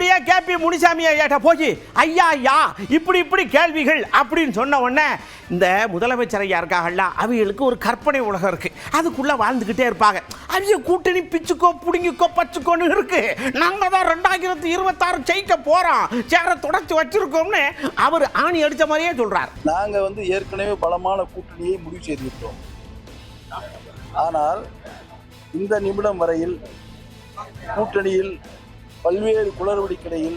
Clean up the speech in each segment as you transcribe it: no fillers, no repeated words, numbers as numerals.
அப்படியே கேபி முனிசாமி ஐயாட்ட போய் ஐயா ஐயா இப்படி கேள்விகள் அப்படின்னு சொன்ன உடனே இந்த முதலமைச்சர் ஐயா இருக்காங்கல்ல, அவங்களுக்கு ஒரு கற்பனை உலகம் இருக்கு, அதுக்குள்ள வாழ்ந்துகிட்டே இருப்பாங்க. அவங்க கூட்டணி பிச்சுக்கோ புடுங்கிக்கோ பச்சுக்கோன்னு இருக்கு, நாங்க தான் 2026 ஜெயிக்க போறோம், சேர தொடச்சு வச்சிருக்கோம்னு அவர் ஆணி அடிச்ச மாதிரியே சொல்றார். நாங்க ஏற்கனவே பலமான கூட்டணியை முடிவு செய்து விட்டோம். ஆனால் இந்த நிமிடம் வரையில் கூட்டணியில் பல்வேறு குளறுபடிக்கிடையில்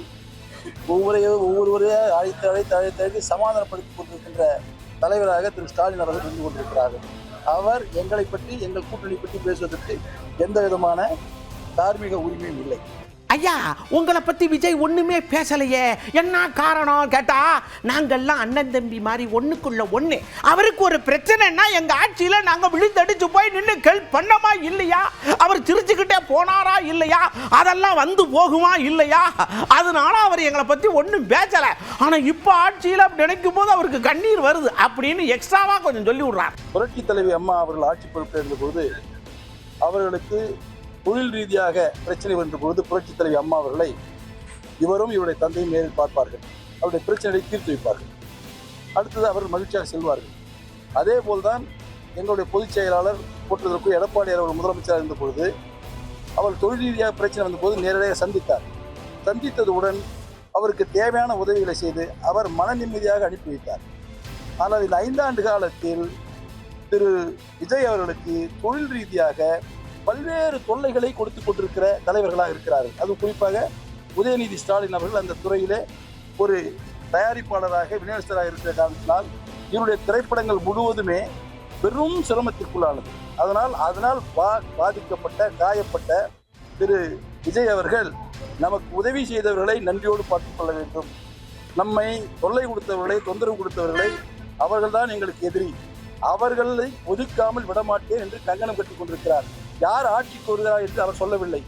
ஒவ்வொருவரையே அழைத்து சமாதானப்படுத்திக் கொண்டிருக்கின்ற தலைவராக திரு ஸ்டாலின் அவர்கள் இருந்து கொண்டிருக்கிறார்கள். அவர் எங்களை பற்றி, எங்கள் கூட்டணி பற்றி பேசுவதற்கு எந்த விதமான தார்மீக உரிமையும் இல்லை. ஐயா, உங்களை பத்தி விஜய் ஒண்ணுமே பேசலையே, என்ன காரணம் கேட்டா, நாங்கெல்லாம் அண்ணன் தம்பி மாதிரி ஒண்ணுக்குள்ள ஒண்ணு, அவருக்கு ஒரு பிரச்சனைன்னா எங்க ஆட்சியில நாங்க விழுந்தடிச்சு போய் நின்று ஹெல்ப் பண்ணமா இல்லையா, அவர் சிரிச்சுக்கிட்டே போனாரா இல்லையா, அதெல்லாம் வந்து போகுமா இல்லையா, அதனால அவர் எங்களை பத்தி ஒண்ணும் பேசல. ஆனா இப்ப ஆட்சியில நினைக்கும் போது அவருக்கு கண்ணீர் வருது அப்படின்னு எக்ஸ்ட்ராவா கொஞ்சம் சொல்லி விடுறார். புரட்சி தலைவி அம்மா அவர்கள் ஆட்சி பொறுப்பில் இருந்தபோது அவர்களுக்கு தொழில் ரீதியாக பிரச்சனை வந்த பொழுது புரட்சி தலைவி அம்மா அவர்களை இவரும் இவருடைய தந்தையும் நேரில் பார்ப்பார்கள், அவருடைய பிரச்சனைகளை தீர்த்து வைப்பார்கள். அடுத்தது அவர் மகிழ்ச்சியாக செல்வார்கள். அதே போல்தான் எங்களுடைய பொதுச் செயலாளர் போற்றுவதற்கு எடப்பாடி அவர்கள் முதலமைச்சராக இருந்த பொழுது அவர் தொழில் ரீதியாக பிரச்சனை வந்தபோது நேரடியாக சந்தித்தார். சந்தித்ததுடன் அவருக்கு தேவையான உதவிகளை செய்து அவர் மன நிம்மதியாக அனுப்பி வைத்தார். ஆனால் இந்த 5 ஆண்டு காலத்தில் திரு விஜய் அவர்களுக்கு தொழில் ரீதியாக பல்வேறு தொல்லைகளை கொடுத்து கொண்டிருக்கிற தலைவர்களாக இருக்கிறார்கள். அது குறிப்பாக உதயநிதி ஸ்டாலின் அவர்கள் அந்த துறையிலே ஒரு தயாரிப்பாளராக விநியோகஸ்தராக இருக்கிற காரணத்தினால் இவருடைய திரைப்படங்கள் முழுவதுமே பெரும் சிரமத்திற்குள்ளானது. அதனால் பாதிக்கப்பட்ட காயப்பட்ட திரு விஜய் அவர்கள் நமக்கு உதவி செய்தவர்களை நன்றியோடு பார்த்துக் கொள்ள வேண்டும், நம்மை தொல்லை கொடுத்தவர்களை தொந்தரவு கொடுத்தவர்களை அவர்கள்தான் எங்களுக்கு எதிரி, அவர்களை ஒதுக்காமல் விடமாட்டேன் என்று கங்கணம் கட்டிக் கொண்டிருக்கிறார். யார் ஆட்சிக்கு வருகிறார் என்று அவர் சொல்லவில்லை.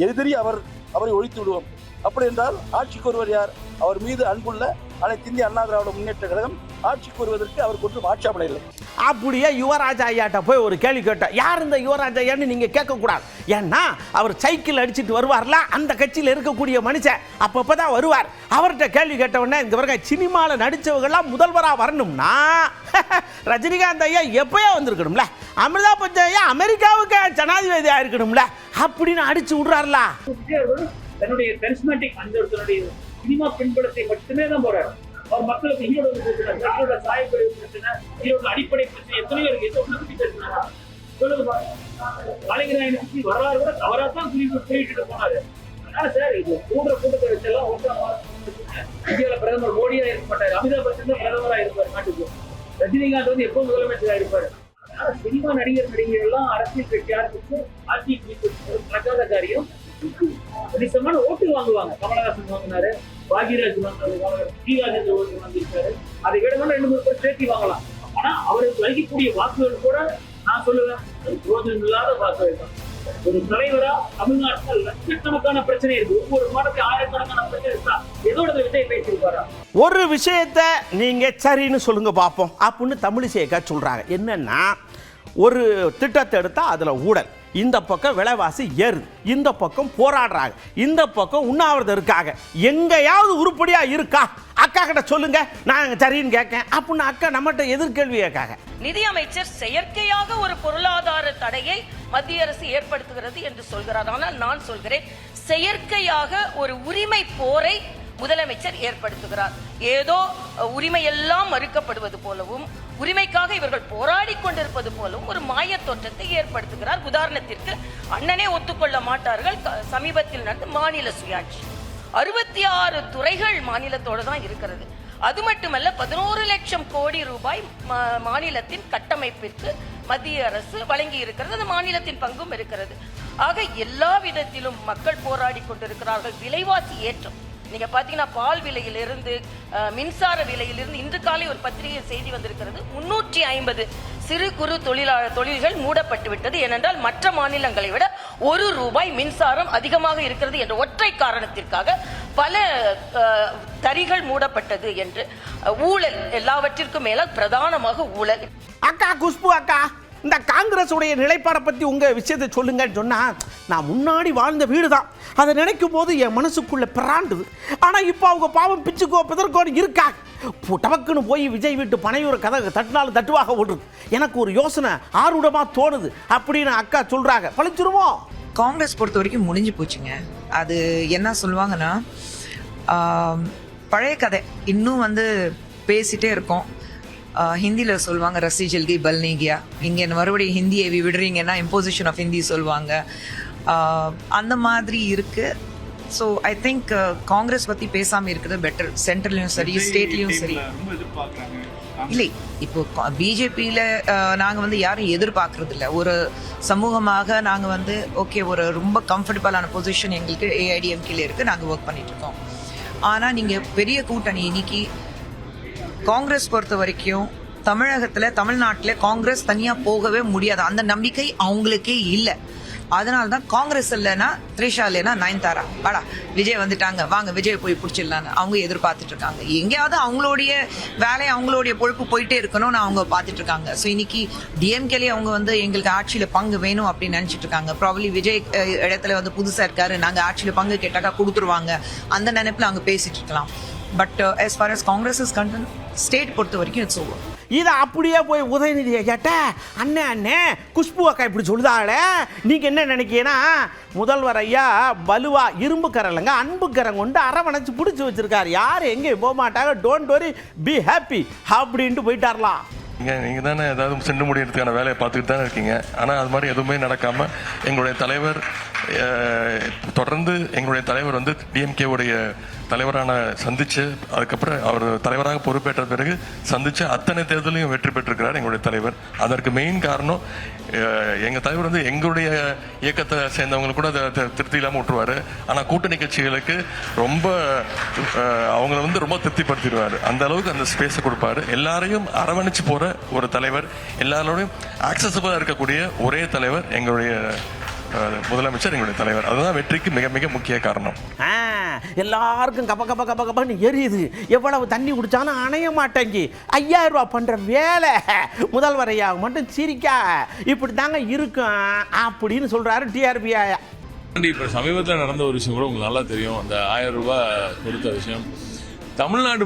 எதிரி அவரை ஒழித்து விடுவோம். அப்படி என்றால் ஆட்சிக்கு வருவர் யார்? அவர் மீது அன்புள்ள அனைத்து இந்திய அண்ணா திராவிட முன்னேற்ற கழகம் ஆட்சிக்கு வருவதற்கு அவருக்கு ஒன்றும் ஆட்சேபனை இல்லை. அப்படியே யுவராஜா ஐயாட்ட போய் ஒரு கேள்வி கேட்டேன். யார் இந்த யுவராஜா ஐயான்னு நீங்க கேட்கக்கூடாது. ஏன்னா அவர் சைக்கிள் அடிச்சுட்டு வருவார்ல, அந்த கட்சியில் இருக்கக்கூடிய மனுஷன் அப்பப்பதான் வருவார். அவர்கிட்ட கேள்வி கேட்டவுடனே இந்த வரைக்கும் சினிமாவில் நடித்தவங்கெல்லாம் முதல்வராக வரணும்னா ரஜினிகாந்த் ஐயா எப்பயோ வந்திருக்கணும்ல, அமிர்தாப் பச்சன் ஐயா அமெரிக்காவுக்கு ஜனாதிபதியாக இருக்கணும்ல அப்படின்னு அடிச்சு விடுறாருல. தன்னுடைய கரிஸ்மேட்டிக் அந்த சினிமா பின்புலத்தை மட்டுமே தான் போறாரு. அவர் மக்களுக்கு ஈரோட சாயப்படி பிரச்சனை, ஈரோட அடிப்படை பிரச்சனை எத்தனையோ இருக்கு. எந்த ஒண்ணு பத்தி பேசுறாங்க சொல்லுங்க. கலைஞராயனை பற்றி வரலாறு கூட தவறாதான் குறிப்பிட்டு போனாரு. அதனால சார் இது கூட்டத்தை வச்செல்லாம் இந்தியாவில பிரதமர் மோடியா இருக்க மாட்டாரு, அமிதாப் பச்சன் தான் பிரதமரா இருப்பாரு நாட்டுக்கு. ரஜினிகாந்த் எப்போ முதலமைச்சரா இருப்பாரு. அதனால சினிமா நடிகர் எல்லாம் அரசியல் கட்சி ஆரம்பிச்சு ஆட்சி நடக்காத காரியம். கணிசமான ஓட்டு வாங்குவாங்க. கமலஹாசன் வாங்கினாரு, பாக்யராஜ் வாங்கினாரு, ஸ்ரீராஜேந்திர ஓட்டு வாங்கியிருக்காரு. அதை விட 2-3 பேர் சேர்த்தி வாங்கலாம். ஆனா அவருக்கு அளிக்கக்கூடிய வாக்குகள் கூட நான் சொல்லுவேன் பிரோஜனம் இல்லாத வாக்குகள் தான். ஒரு தலைவரா தமிழ்நாட்டில் லட்சக்கணக்கான பிரச்சனை இருக்கு. ஒவ்வொரு மாதத்துக்கு ஆயிரக்கணக்கான பிரச்சனை இருக்கா. எதோட விஜய் பேசியிருப்பாரா? ஒரு விஷயத்த நீங்க சரின்னு சொல்லுங்க பார்ப்போம் அப்படின்னு தமிழிசைக்கா சொல்றாங்க. என்னன்னா, ஒரு திட்டத்தை எடுத்தா அதுல ஊழல், இந்த பக்கம் விலைவாசி ஏறுது, இந்த பக்கம் போராடுறாங்க, இந்த பக்கம் உண்ணாவிரதம் இருக்காங்க, எங்கேயாவது உருப்படியா இருக்கா? அக்கா கிட்ட சொல்லுங்க, நான் சரின்னு கேட்கேன் அப்படின்னு அக்கா நம்மகிட்ட எதிர்கேள்வி கேட்காங்க. நிதியமைச்சர் செயற்கையாக ஒரு பொருளாதார தடையை மத்திய அரசு ஏற்படுத்துகிறது என்று சொல்கிறார். ஆனால் நான் சொல்கிறேன், செயற்கையாக ஒரு உரிமை போரை முதலமைச்சர் ஏற்படுத்துகிறார். ஏதோ உரிமையெல்லாம் மறுக்கப்படுவது போலவும் உரிமைக்காக இவர்கள் போராடி கொண்டிருப்பது போலவும் ஒரு மாய தோற்றத்தை ஏற்படுத்துகிறார். உதாரணத்திற்கு, அண்ணனே ஒத்துக்கொள்ள மாட்டார்கள், சமீபத்தில் நடந்த மாநில சுயாட்சி 66 துறைகள் மாநிலத்தோடு தான் இருக்கிறது. அது மட்டுமல்ல, 11 லட்சம் கோடி ரூபாய் மாநிலத்தின் கட்டமைப்பிற்கு மத்திய அரசு வழங்கி இருக்கிறது. அது மாநிலத்தின் பங்கும் இருக்கிறது. ஆக எல்லா விதத்திலும் மக்கள் போராடி கொண்டிருக்கிறார்கள். விலைவாசி ஏற்றம் நீங்க பாத்தீங்கன்னா, பால் விலையிலிருந்து மின்சார விலையிலிருந்து இன்று காலை ஒரு பத்திரிகை செய்தி வந்திருக்கிறது. 350 சிறு குறு தொழில்கள் மூடப்பட்டு விட்டது. ஏனென்றால் மற்ற மாநிலங்களை விட ₹1 மின்சாரம் அதிகமாக இருக்கிறது என்ற ஒற்றை காரணத்திற்காக பல தறிகள் மூடப்பட்டது என்று. ஊழல் எல்லாவற்றிற்கும் மேல பிரதானமாக ஊழல். அக்கா குஷ்பு அக்கா, இந்த காங்கிரஸ் உடைய நிலைப்பாடை பற்றி உங்கள் விஷயத்தை சொல்லுங்கன்னு சொன்னால், நான் முன்னாடி வாழ்ந்த வீடு தான், அதை நினைக்கும் போது என் மனசுக்குள்ளே பிராண்டுது. ஆனால் இப்போ அவங்க பாவம் பிச்சுக்கோ பிதற்கோன்னு இருக்காங்க. டபக்குன்னு போய் விஜய் வீட்டு பனையூர் கதை தட்டினாலும் தட்டுவாக ஓடுறது. எனக்கு ஒரு யோசனை ஆர்வமாக தோணுது அப்படின்னு அக்கா சொல்கிறாங்க. பழிச்சிருமோ? காங்கிரஸ் பொறுத்த வரைக்கும் முடிஞ்சு போச்சுங்க. அது என்ன சொல்லுவாங்கன்னா, பழைய கதை இன்னும் வந்து பேசிகிட்டே இருக்கோம். ஹிந்தியில் சொல்லுவாங்க ரசி ஜல்கி பல் நீங்கியா, இங்கே மறுபடியும் ஹிந்தியை விடுறீங்கன்னா இம்போசிஷன் ஆஃப் ஹிந்தி சொல்லுவாங்க. அந்த மாதிரி இருக்குது. ஸோ ஐ திங்க் காங்கிரஸ் பற்றி பேசாமல் இருக்கிறது பெட்டர். சென்ட்ரல்லையும் சரி ஸ்டேட்லேயும் சரி. இல்லை, இப்போ பிஜேபியில் நாங்கள் வந்து யாரும் எதிர்பார்க்கறது இல்லை. ஒரு சமூகமாக நாங்கள் வந்து ஓகே, ஒரு ரொம்ப கம்ஃபர்டபுளான பொசிஷன் எங்களுக்கு ஏஐடிஎம்கேல இருக்குது, நாங்கள் ஒர்க் பண்ணிகிட்ருக்கோம். ஆனால் நீங்கள் பெரிய கூட்டணி இன்னைக்கு காங்கிரஸ் பொறுத்த வரைக்கும் தமிழ்நாட்டில் காங்கிரஸ் தனியாக போகவே முடியாது. அந்த நம்பிக்கை அவங்களுக்கே இல்லை. அதனால தான் காங்கிரஸ் இல்லைன்னா த்ரிஷா, இல்லைன்னா நயன்தாரா, வாடா விஜய் வந்துட்டாங்க, வாங்க விஜய் போய் பிடிச்சிடலான்னு அவங்க எதிர்பார்த்துட்டு இருக்காங்க. எங்கேயாவது அவங்களுடைய வேலையை அவங்களுடைய பொழுப்பு போயிட்டே இருக்கணும்னு அவங்க பார்த்துட்டு இருக்காங்க. ஸோ இன்னைக்கு டிஎம்கேலேயே அவங்க வந்து எங்களுக்கு ஆட்சியில் பங்கு வேணும் அப்படின்னு நினச்சிட்டு இருக்காங்க. ப்ராபப்ளி விஜய் இடத்துல வந்து புதுசாக இருக்காரு, நாங்கள் ஆட்சியில் பங்கு கேட்டாக்கா கொடுத்துருவாங்க, அந்த நினைப்பில் அவங்க பேசிட்டு இருக்கலாம். But as far as Congress is concern, state பொறுத்த வரைக்கும் இட்ஸ் ஓவர். இதை அப்படியே போய் உதயநிதியை கேட்ட, அண்ணே குஷ்பு அக்கா இப்படி சொல்லுதாங்களே, நீங்கள் என்ன நினைக்கிறீங்கன்னா, முதல்வர் ஐயா வலுவா இரும்பு கரலைங்க அன்பு கரம் கொண்டு அரவணைச்சு பிடிச்சி வச்சிருக்காரு, யார் எங்கேயும் போக மாட்டாங்க, டோன்ட் வரி பி ஹாப்பி அப்படின்ட்டு போயிட்டாரலாம். நீங்கள் தானே ஏதாவது சென்று முடியறதுக்கான வேலையை பார்த்துக்கிட்டு தானே இருக்கீங்க. ஆனால் அது மாதிரி எதுவுமே நடக்காமல் எங்களுடைய தலைவர் தொடர்ந்து எங்களுடைய தலைவர் வந்து டிஎம்கேவுடைய தலைவரான சந்திச்சு, அதுக்கப்புறம் அவர் தலைவராக பொறுப்பேற்ற பிறகு சந்திச்சு அத்தனை தேர்தலையும் வெற்றி பெற்றிருக்கிறார் எங்களுடைய தலைவர். அதற்கு மெயின் காரணம் எங்கள் தலைவர் வந்து எங்களுடைய இயக்கத்தை சேர்ந்தவங்க கூட அதை திருப்தி இல்லாமல் விட்டுருவார். ஆனால் கூட்டணி கட்சிகளுக்கு ரொம்ப அவங்கள வந்து ரொம்ப திருப்திப்படுத்திடுவார். அந்த அளவுக்கு அந்த ஸ்பேஸை கொடுப்பாரு. எல்லாரையும் அரவணைச்சு போகிற ஒரு தலைவர், எல்லாரோடையும் ஆக்சசபிளாக இருக்கக்கூடிய ஒரே தலைவர் எங்களுடைய முதலமைச்சர், எங்களுடைய தலைவர். அதுதான் வெற்றிக்கு மிக மிக முக்கிய காரணம். எல்லாருக்கும் கப்ப கப்ப கப்ப கப்பன்னு எரியுது, எவ்வளவு தண்ணி குடிச்சாலும் அணைய மாட்டேங்கி. 5000 ரூபா பண்ற வேலை முதல்வர் ஐயா மட்டும் சிரிக்கா இப்படி தாங்க இருக்கும் அப்படின்னு சொல்றாரு டிஆர்பி ஆயா. இப்போ சமீபத்தில் நடந்த ஒரு விஷயம் கூட உங்களுக்கு நல்லா தெரியும். அந்த 1000 ரூபாய் கொடுத்த விஷயம் தமிழ்நாடு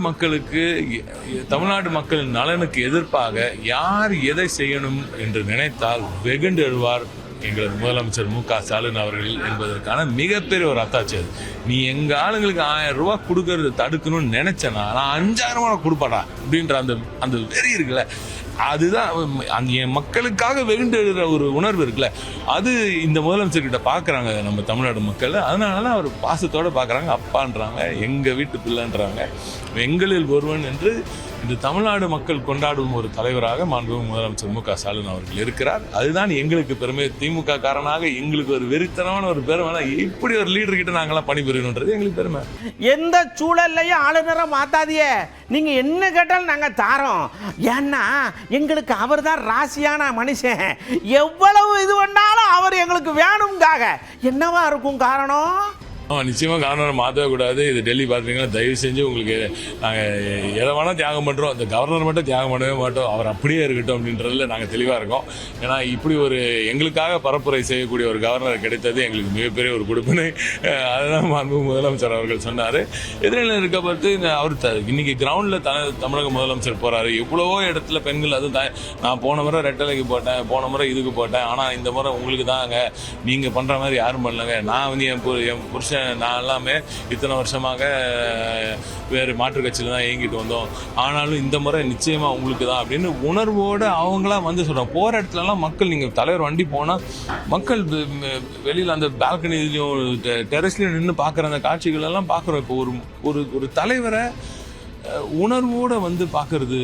மக்களின் நலனுக்கு எதிர்ப்பாக யார் எதை செய்யணும் என்று நினைத்தால் வெகுண்டு எழுவார் எங்களது முதலமைச்சர் மு.க. ஸ்டாலின் அவர்கள் என்பதற்கான மிகப்பெரிய ஒரு அத்தாட்சி. அது நீ எங்கள் ஆளுங்களுக்கு 1000 ரூபா கொடுக்கறது தடுக்கணும்னு நினைச்சேன்னா நான் 5000 ரூபா கொடுப்படா அப்படின்ற அந்த வெறி இருக்குல்ல, அதுதான் அந்த என் மக்களுக்காக வெகுண்டு எழுதுற ஒரு உணர்வு இருக்குல்ல, அது இந்த முதலமைச்சர்கிட்ட பார்க்குறாங்க நம்ம தமிழ்நாடு மக்கள். அதனால அவர் பாசத்தோடு பார்க்குறாங்க, அப்பான்றாங்க, எங்கள் வீட்டு பிள்ளைன்றாங்க, எங்களில் ஒருவன் என்று இந்த தமிழ்நாடு மக்கள் கொண்டாடும் ஒரு தலைவராக மாண்புமிகு முதலமைச்சர் மு.க. ஸ்டாலின் அவர்கள் இருக்கிறார். அதுதான் எங்களுக்கு பெருமை. திமுக காரனாக எங்களுக்கு ஒரு வெறித்தனமான ஒரு பெருமை, இப்படி ஒரு லீடர் கிட்ட நாங்களாம் பணிபுரியணுன்றது எங்களுக்கு பெருமை. எந்த சூழல்லையும் ஆளுநரை மாத்தாதியே, நீங்க என்ன கேட்டாலும் நாங்க தாரோம். ஏன்னா எங்களுக்கு அவர் தான் ராசியான மனுஷன். எவ்வளவு இது பண்ணாலும் அவர் எங்களுக்கு வேணும்காக. என்னவா இருக்கும் காரணம்? நிச்சயமாக கவர்னரை மாற்றவே கூடாது. இது டெல்லி பார்த்தீங்கன்னா தயவு செஞ்சு உங்களுக்கு நாங்கள் எதை வேணால் தியாகம் பண்ணுறோம், அந்த கவர்னர் மட்டும் தியாகம் பண்ணவே மாட்டோம், அவர் அப்படியே இருக்கட்டும் அப்படின்றதுல நாங்கள் தெளிவாக இருக்கோம். ஏன்னா இப்படி ஒரு எங்களுக்காக பரப்புரை செய்யக்கூடிய ஒரு கவர்னர் கிடைத்தது எங்களுக்கு மிகப்பெரிய ஒரு கொடுப்பினை. அதுதான் மாண்புமிகு முதலமைச்சர் அவர்கள் சொன்னார். எதிரில் இருக்க பார்த்து அவர் இன்னைக்கு கிரவுண்டில் தமிழக முதலமைச்சர் போகிறாரு. எவ்வளவோ இடத்துல பெண்கள், அதுவும் நான் போன முறை ரெட்டலைக்கு போட்டேன், போன முறை இதுக்கு போட்டேன், ஆனால் இந்த முறை உங்களுக்கு தாங்க, நீங்கள் பண்ணுற மாதிரி யாரும் பண்ணலங்க, நான் வந்து என் புருஷன் நான் எல்லாமே இத்தனை வருஷமாக வேறு மாற்றுக் கட்சியில் தான் இயங்கிட்டு வந்தோம், ஆனாலும் இந்த முறை நிச்சயமாக உங்களுக்கு தான் அப்படின்னு உணர்வோடு அவங்களாம் வந்து சொல்கிறாங்க. போகிற இடத்துலலாம் மக்கள், நீங்கள் தலைவர் வண்டி போனால் மக்கள் வெளியில் அந்த பால்கனிலையும் டெரஸ்லையும் நின்று பார்க்குற அந்த காட்சிகளெல்லாம் பார்க்குறோம். இப்போ ஒரு தலைவரை உணர்வோடு வந்து பார்க்கறது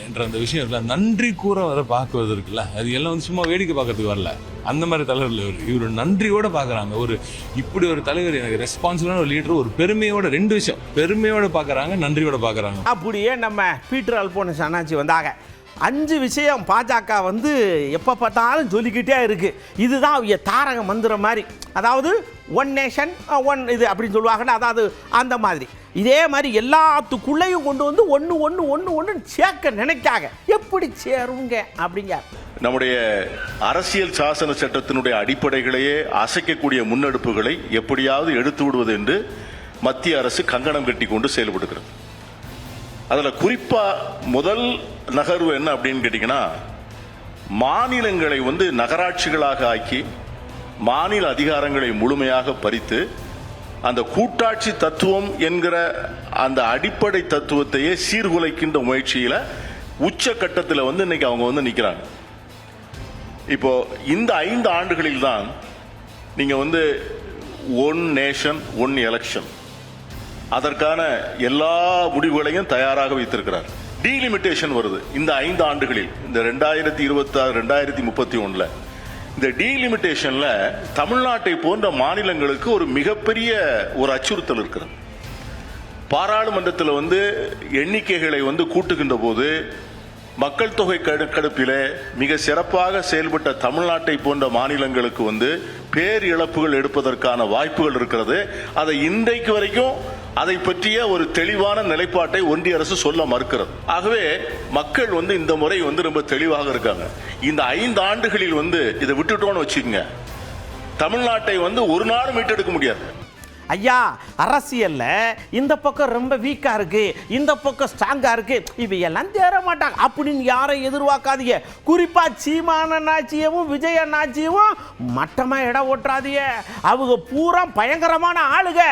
என்ற அந்த விஷயம் இருக்குல்ல, நன்றி கூற வர பார்க்குவது இருக்குல்ல, அது எல்லாம் வந்து சும்மா வேடிக்கை பார்க்கறதுக்கு வரல. அந்த மாதிரி தலைவர் இவர் நன்றியோடு பார்க்குறாங்க. இப்படி ஒரு தலைவர், எனக்கு ரெஸ்பான்சிபிளான ஒரு லீடர், ஒரு பெருமையோட, 2 விஷயம், பெருமையோடு பார்க்குறாங்க, நன்றியோடு பார்க்குறாங்க. அப்படியே நம்ம பீட்டர் அல்போன்ஸ் அண்ணாச்சி வந்தாங்க. 5 விஷயம் பாஜக வந்து எப்போ பார்த்தாலும் சொல்லிக்கிட்டே இருக்கு. இதுதான் அவங்க தாரக மந்திரம் மாதிரி. அதாவது ஒன் நேஷன் ஒன் இது அப்படின்னு சொல்லுவாங்கன்னா, அதாவது அந்த மாதிரி இதே மாதிரி எல்லாத்துக்குள்ளேயும் கொண்டு வந்து ஒன்று சேர்க்க நினைக்காங்க. எப்படி சேருங்க அப்படிங்க. நம்முடைய அரசியல் சாசன சட்டத்தினுடைய அடிப்படைகளையே அசைக்கக்கூடிய முன்னெடுப்புகளை எப்படியாவது எடுத்து விடுவது என்று மத்திய அரசு கங்கணம் கட்டி கொண்டு செயல்படுகிறது. அதில் குறிப்பாக முதல் நகர்வு என்ன அப்படின்னு கேட்டிங்கன்னா, மாநிலங்களை நகராட்சிகளாக ஆக்கி மாநில அதிகாரங்களை முழுமையாக பறித்து அந்த கூட்டாட்சி தத்துவம் என்கிற அந்த அடிப்படை தத்துவத்தையே சீர்குலைக்கின்ற முயற்சியில் உச்சக்கட்டத்தில் இன்னைக்கு அவங்க நிற்கிறாங்க. இப்போ இந்த 5 ஆண்டுகளில் தான் நீங்க ஒன் நேஷன் ஒன் எலெக்ஷன் அதற்கான எல்லா முடிவுகளையும் தயாராக வைத்திருக்கிறார். டீலிமிட்டேஷன் வருது இந்த 5 ஆண்டுகளில், இந்த 2026 2031 இந்த டீலிமிட்டேஷன்ல தமிழ்நாட்டை போன்ற மாநிலங்களுக்கு ஒரு மிகப்பெரிய ஒரு அச்சுறுத்தல் இருக்கிறது. பாராளுமன்றத்தில் எண்ணிக்கைகளை கூட்டுகின்ற போது மக்கள் தொகை கணக்கெடுப்பிலே மிக சிறப்பாக செயல்பட்ட தமிழ்நாட்டை போன்ற மாநிலங்களுக்கு பேர் இழப்புகள் எடுப்பதற்கான வாய்ப்புகள் இருக்கிறது. அதை இன்றைக்கு வரைக்கும் அதை பற்றிய ஒரு தெளிவான நிலைப்பாட்டை ஒன்றிய அரசு சொல்ல மறுக்கிறது. ஆகவே மக்கள் இந்த முறை ரொம்ப தெளிவாக இருக்காங்க. இந்த 5 ஆண்டுகளில் இதை விட்டுட்டோம்னு வச்சுக்கோங்க, தமிழ்நாட்டை ஒரு நாள் மீட்டெடுக்க முடியாது. ஐயா, அரசியல்ல இந்த பக்கம் ரொம்ப வீக்கா இருக்கு, இந்த பக்கம் ஸ்ட்ராங்கா இருக்கு, இவையெல்லாம் தேர மாட்டாங்க அப்படின்னு யாரை எதிர்பார்க்காதீங்க. குறிப்பா சீமான அண்ணாச்சியவும் விஜய் அண்ணாச்சியவும் மட்டமா இடம் ஓட்டுறாதீங்க. அவங்க பூரா பயங்கரமான ஆளுங்க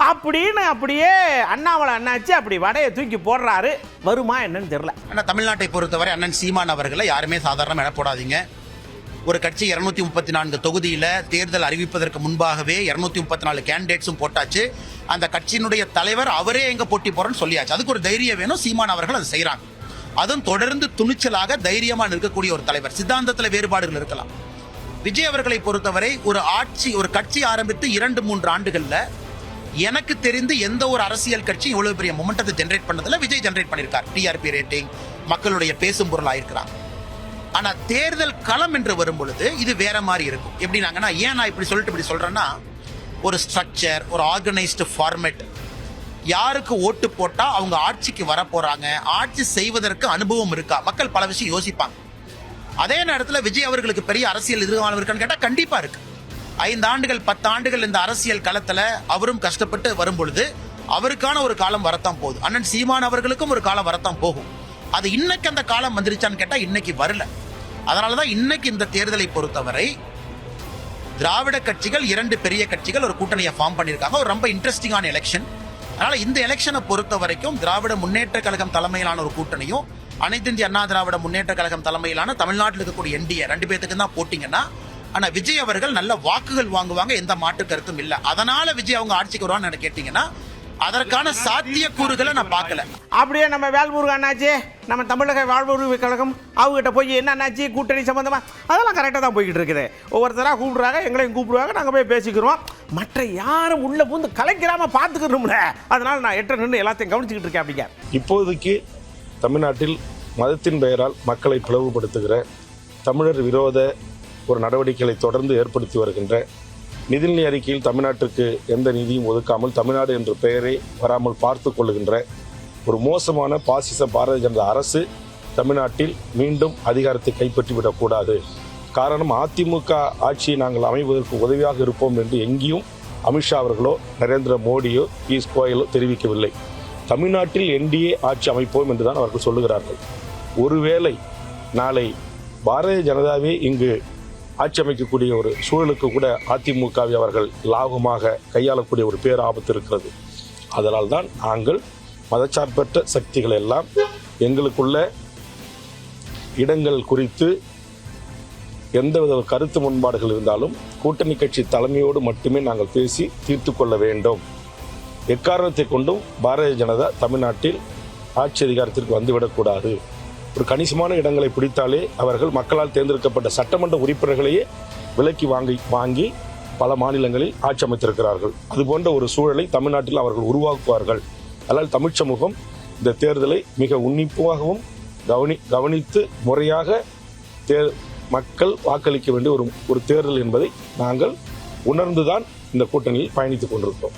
அப்படின்னு அப்படியே அண்ணாமலை அண்ணாச்சி அப்படி வடையை தூக்கி போடுறாரு. வருமா என்னன்னு தெரியல. ஆனா தமிழ்நாட்டை பொறுத்தவரை அண்ணன் சீமான் அவர்களை யாருமே சாதாரண இட போடாதீங்க. ஒரு கட்சி 234 தொகுதியில தேர்தல் அறிவிப்பதற்கு முன்பாகவே 234 கேண்டிடேட்ஸும் போட்டாச்சு. அந்த கட்சியினுடைய தலைவர் அவரே எங்க போட்டி போறேன்னு சொல்லியாச்சு. அதுக்கு ஒரு தைரியம் வேணும். சீமான் அவர்கள் அதை செய்யறாங்க. அதுவும் தொடர்ந்து துணிச்சலாக தைரியமா நிற்கக்கூடிய ஒரு தலைவர். சித்தாந்தத்தில் வேறுபாடுகள் இருக்கலாம். விஜய் அவர்களை பொறுத்தவரை ஒரு கட்சி ஆரம்பித்து 2-3 ஆண்டுகள்ல எனக்கு தெரிந்து எந்த ஒரு அரசியல் கட்சி இவ்வளவு பெரிய மொமெண்டத்தை ஜெனரேட் பண்ணதில்ல. விஜய் ஜெனரேட் பண்ணிருக்கார். டிஆர்பி ரேட்டிங், மக்களுடைய பேசும் பொருள் ஆயிருக்கிறாங்க. ஆனா தேர்தல் களம் என்று வரும் பொழுது இது வேற மாதிரி இருக்கும். எப்படின்னாங்கன்னா, ஏன் நான் இப்படி சொல்றேன்னா, ஒரு ஸ்ட்ரக்சர், ஒரு ஆர்கனைஸ்டு ஃபார்மேட், யாருக்கு ஓட்டு போட்டா அவங்க ஆட்சிக்கு வர போறாங்க, ஆட்சி செய்வதற்கு அனுபவம் இருக்கா, மக்கள் பல விஷயம் யோசிப்பாங்க. அதே நேரத்தில் விஜய் அவர்களுக்கு பெரிய அரசியல் எதிர்காலம் இருக்கான்னு கேட்டா கண்டிப்பா இருக்கு. 5 ஆண்டுகள் 10 ஆண்டுகள் இந்த அரசியல் களத்துல அவரும் கஷ்டப்பட்டு வரும் பொழுது அவருக்கான ஒரு காலம் வரத்தான் போகுது. அண்ணன் சீமான் அவர்களுக்கும் ஒரு காலம் வரத்தான் போகும். அது இன்னைக்கு அந்த காலம் வந்துருச்சான்னு கேட்டா இன்னைக்கு வரல. அதனாலதான் இன்னைக்கு இந்த தேர்தலை பொறுத்தவரை திராவிட கட்சிகள் 2 பெரிய கட்சிகள் ஒரு கூட்டணியை ஃபார்ம் பண்ணியிருக்காங்க. ஒரு ரொம்ப இன்ட்ரெஸ்டிங்கான எலெக்ஷன். அதனால இந்த எலெக்ஷனை பொறுத்த வரைக்கும் திராவிட முன்னேற்ற கழகம் தலைமையிலான ஒரு கூட்டணியும் அனைத்து இந்திய அண்ணா திராவிட முன்னேற்ற கழகம் தலைமையிலான தமிழ்நாட்டில் இருக்கக்கூடிய என்டிஏ 2 பேத்துக்கு தான் போட்டிங்கன்னா, ஆனா விஜய் அவர்கள் நல்ல வாக்குகள் வாங்குவாங்க, எந்த மாற்று கருத்தும் இல்லை. அதனால விஜய் அவங்க ஆட்சிக்கு வருவான்னு கேட்டீங்கன்னா அதற்கான சாத்திய கூறுகளை நான் பார்க்கல. அப்படியே நம்ம வேல்முருகன் அண்ணாச்சி, நம்ம தமிழக வாழ்வுரிமை கழகம் அவங்ககிட்ட போய் என்ன அண்ணாச்சி கூட்டணி சம்பந்தமா அதெல்லாம் கரெக்டாக தான் போய்கிட்டு இருக்குது. ஒவ்வொருத்தராக கூப்பிடுறாங்க, எங்களையும் கூப்பிடுவாங்க, நாங்கள் போய் பேசிக்கிறோம். மற்ற யாரும் உள்ள பூந்து கலைக்கிறாம பார்த்துக்கணும்ல. அதனால நான் எட்ட நின்று எல்லாத்தையும் கவனிச்சுக்கிட்டு இருக்கேன். அப்படிங்க இப்போதைக்கு தமிழ்நாட்டில் மதத்தின் பெயரால் மக்களை பிளவுபடுத்துகிற தமிழர் விரோத ஒரு நடவடிக்கைகளை தொடர்ந்து ஏற்படுத்தி வருகின்ற, நிதிநிலை அறிக்கையில் தமிழ்நாட்டுக்கு எந்த நிதியும் ஒதுக்காமல் தமிழ்நாடு என்ற பெயரை வராமல் பார்த்து கொள்ளுகின்ற ஒரு மோசமான பாசிச பாரதிய ஜனதா அரசு தமிழ்நாட்டில் மீண்டும் அதிகாரத்தை கைப்பற்றிவிடக்கூடாது. காரணம், அதிமுக ஆட்சியை நாங்கள் அமைவதற்கு உதவியாக இருப்போம் என்று எங்கேயும் அமித்ஷா அவர்களோ நரேந்திர மோடியோ பியூஷ் கோயலோ தெரிவிக்கவில்லை. தமிழ்நாட்டில் என்டிஏ ஆட்சி அமைப்போம் என்றுதான் அவர்கள் சொல்லுகிறார்கள். ஒருவேளை நாளை பாரதிய ஜனதாவே இங்கு ஆட்சி அமைக்கக்கூடிய ஒரு சூழலுக்கு கூட அதிமுகவை அவர்கள் லாபமாக கையாளக்கூடிய ஒரு பேராபத்து இருக்கிறது. அதனால் தான் நாங்கள் மதச்சார்பற்ற சக்திகள் எல்லாம் எங்களுக்குள்ள இடங்கள் குறித்து எந்தவித கருத்து முன்பாடுகள் இருந்தாலும் கூட்டணி கட்சி தலைமையோடு மட்டுமே நாங்கள் பேசி தீர்த்து கொள்ள வேண்டும். எக்காரணத்தை கொண்டும் பாரதிய ஜனதா தமிழ்நாட்டில் ஆட்சி அதிகாரத்திற்கு வந்துவிடக்கூடாது. ஒரு கணிசமான இடங்களை பிடித்தாலே அவர்கள் மக்களால் தேர்ந்தெடுக்கப்பட்ட சட்டமன்ற உறுப்பினர்களையே விலக்கி வாங்கி பல மாநிலங்களில் ஆட்சி அமைத்திருக்கிறார்கள். அதுபோன்ற ஒரு சூழலை தமிழ்நாட்டில் அவர்கள் உருவாக்குவார்கள். அதனால் தமிழ் சமூகம் இந்த தேர்தலை மிக உன்னிப்பாகவும் கவனித்து முறையாக மக்கள் வாக்களிக்க வேண்டிய ஒரு தேர்தல் என்பதை நாங்கள் உணர்ந்துதான் இந்த கூட்டணியில் பயணித்துக் கொண்டிருக்கிறோம்.